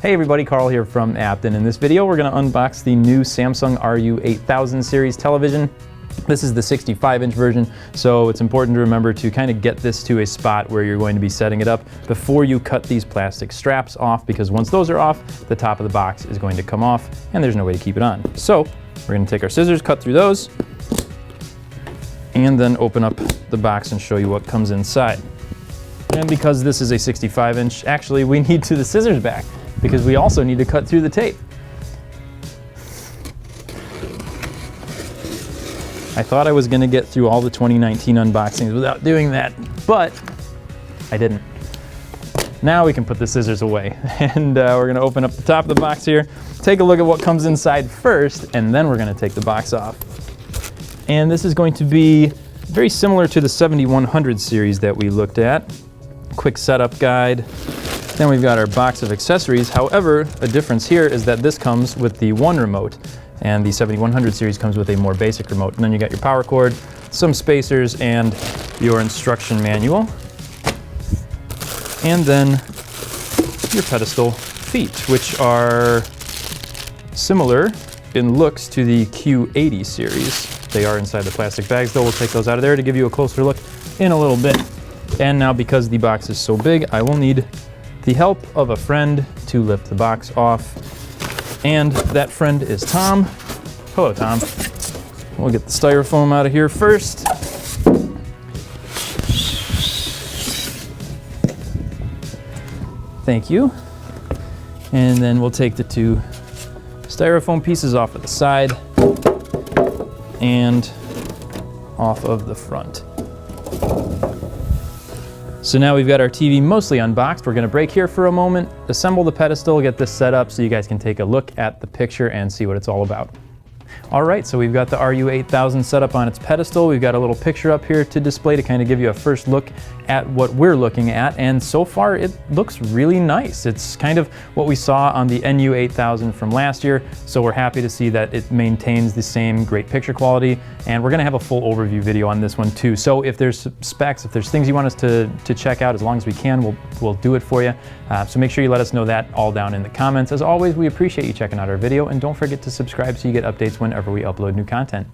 Hey everybody, Carl here from Apton. In this video we're going to unbox the new Samsung RU8000 series television. This is the 65-inch version, so it's important to remember to kind of get this to a spot where you're going to be setting it up before you cut these plastic straps off, because once those are off, the top of the box is going to come off and there's no way to keep it on. So we're going to take our scissors, cut through those, and then open up the box and show you what comes inside. And because this is a 65-inch, actually we need the scissors back, because we also need to cut through the tape. I thought I was going to get through all the 2019 unboxings without doing that, but I didn't. Now we can put the scissors away, and we're going to open up the top of the box here, take a look at what comes inside first, and then we're going to take the box off. And this is going to be very similar to the 7100 series that we looked at. Quick setup guide. Then we've got our box of accessories. However, a difference here is that this comes with the one remote, and the 7100 series comes with a more basic remote. And then you got your power cord, some spacers, and your instruction manual. And then your pedestal feet, which are similar in looks to the Q80 series. They are inside the plastic bags, though. We'll take those out of there to give you a closer look in a little bit. And now, because the box is so big, I will need the help of a friend to lift the box off. And that friend is Tom. Hello, Tom. We'll get the styrofoam out of here first. Thank you. And then we'll take the two styrofoam pieces off of the side and off of the front. So now we've got our TV mostly unboxed. We're going to break here for a moment, assemble the pedestal, get this set up so you guys can take a look at the picture and see what it's all about. All right, so we've got the RU8000 set up on its pedestal. We've got a little picture up here to display to kind of give you a first look at what we're looking at, and so far it looks really nice. It's kind of what we saw on the NU8000 from last year, so we're happy to see that it maintains the same great picture quality, and we're going to have a full overview video on this one too. So if there's specs, if there's things you want us to check out, as long as we can, we'll do it for you. So make sure you let us know that all down in the comments. As always, we appreciate you checking out our video, and don't forget to subscribe so you get updates whenever we upload new content.